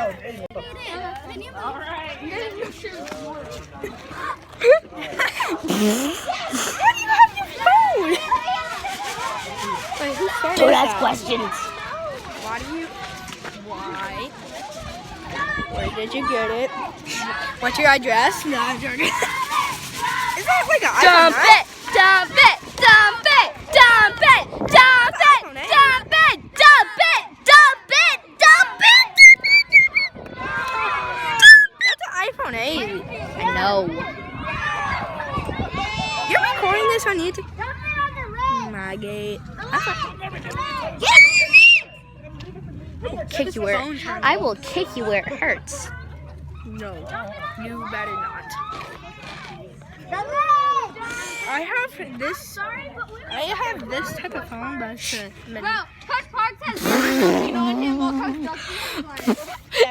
Wait, whose phone Don't is ask that? questions. Why? Where did you get it? What's your address? No, I'm joking. Is that like an iPhone 9? Dump it! Dump it! Dump it! Dump it! Dump it! Dump it! Dump it! Dump it! Dump it! That's an iPhone 8. I know. You're recording this on YouTube? My gate. Kick you where I will kick you where it hurts. No, you better not. I have this type of phone, but it's a mini. Bro, Coach Park says, you know what, Coach